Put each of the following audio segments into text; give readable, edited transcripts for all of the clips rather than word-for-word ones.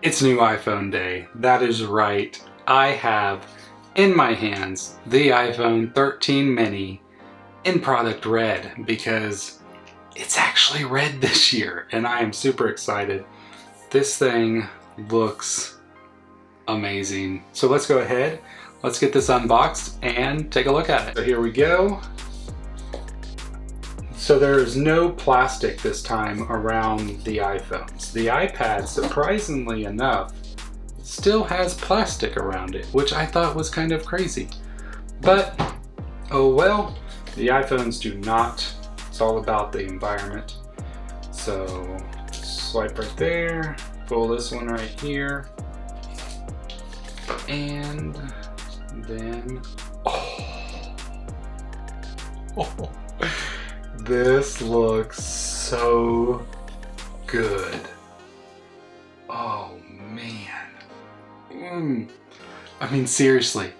It's new iPhone day. That is right. I have in my hands the iPhone 13 mini in product red because it's actually red this year and I am super excited. This thing looks amazing. So let's go ahead, let's get this unboxed and take a look at it. So here we go. So there's no plastic this time around the iPhones. The iPad, surprisingly enough, still has plastic around it, which I thought was kind of crazy. But, oh well, the iPhones do not. It's all about the environment. So, swipe right there, pull this one right here, and then, oh. This looks so good. Oh man. I mean, seriously,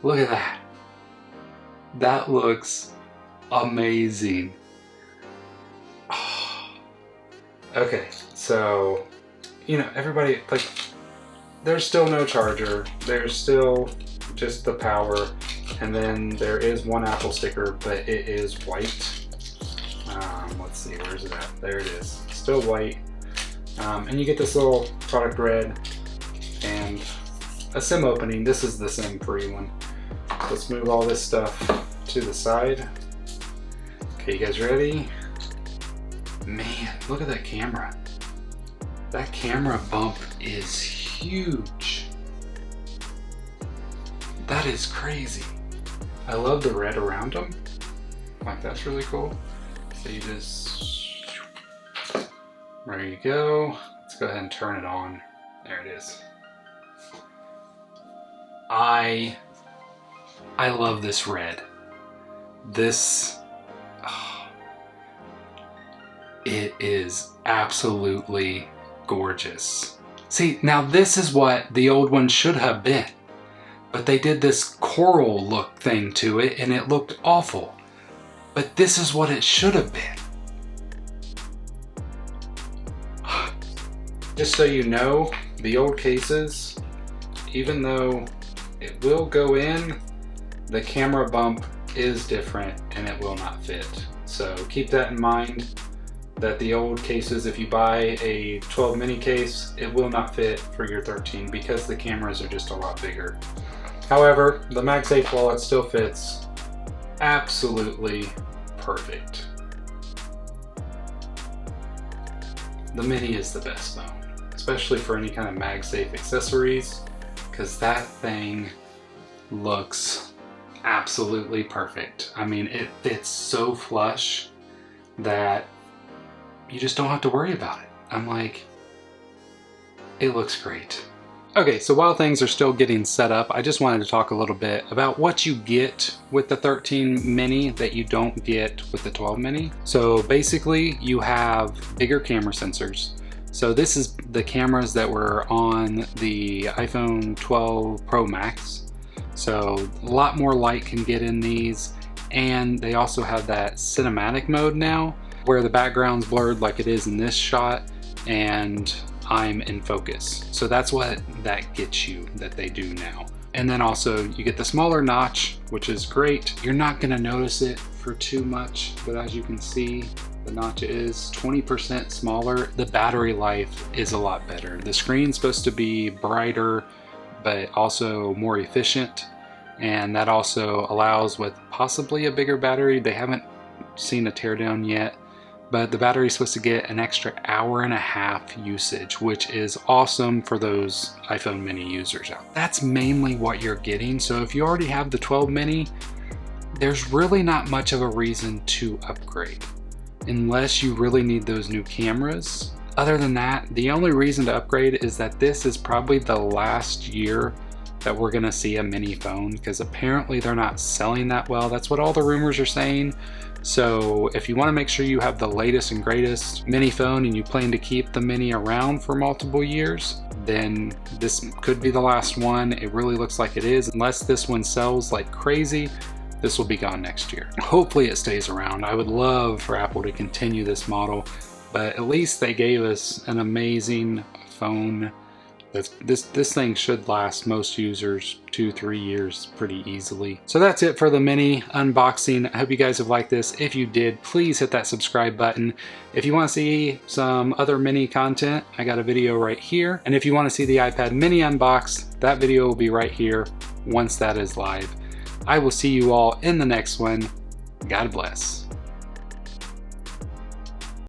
look at that. That looks amazing. Oh. Okay, so, you know, everybody, like, there's still no charger. There's still just the power. And then there is one Apple sticker, but it is white. Let's see, where's it at? There it is, still white. And you get this little product red and a SIM opening. This is the SIM free one. Let's move all this stuff to the side. Okay, you guys ready? Man, look at that camera. That camera bump is huge. That is crazy. I love the red around them. Like, that's really cool. So you just, there you go. Let's go ahead and turn it on. There it is. I love this red. This, oh, it is absolutely gorgeous. See, now this is what the old one should have been, but they did this coral look thing to it and it looked awful. But this is what it should have been. Just so you know, the old cases, even though it will go in, the camera bump is different and it will not fit. So keep that in mind, that the old cases, if you buy a 12 mini case, it will not fit for your 13 because the cameras are just a lot bigger. However, the MagSafe wallet still fits absolutely perfect. The mini is the best phone, especially for any kind of MagSafe accessories, because that thing looks absolutely perfect. I mean, it fits so flush that you just don't have to worry about it. I'm like, it looks great. Okay, so while things are still getting set up, I just wanted to talk a little bit about what you get with the 13 mini that you don't get with the 12 mini. So basically, you have bigger camera sensors. So this is the cameras that were on the iPhone 12 Pro Max. So a lot more light can get in these, and they also have that cinematic mode now, where the background's blurred like it is in this shot, and I'm in focus. So that's what that gets you, that they do now. And then also you get the smaller notch, which is great. You're not gonna notice it for too much, but as you can see, the notch is 20% smaller. The battery life is a lot better. The screen's supposed to be brighter, but also more efficient. And that also allows with possibly a bigger battery. They haven't seen a teardown yet, but the battery is supposed to get an extra hour and a half usage, which is awesome for those iPhone mini users out. That's mainly what you're getting. So if you already have the 12 mini, there's really not much of a reason to upgrade unless you really need those new cameras. Other than that, the only reason to upgrade is that this is probably the last year that we're gonna see a mini phone, because apparently they're not selling that well. That's what all the rumors are saying. So if you want to make sure you have the latest and greatest mini phone and you plan to keep the mini around for multiple years, then this could be the last one. It really looks like it is. Unless this one sells like crazy, this will be gone next year. Hopefully it stays around. I would love for Apple to continue this model, but at least they gave us an amazing phone This thing should last most users 2-3 years pretty easily. So that's it for the mini unboxing. I hope you guys have liked this. If you did, please hit that subscribe button. If you want to see some other mini content, I got a video right here. And if you want to see the iPad mini unbox, that video will be right here once that is live. I will see you all in the next one. God bless.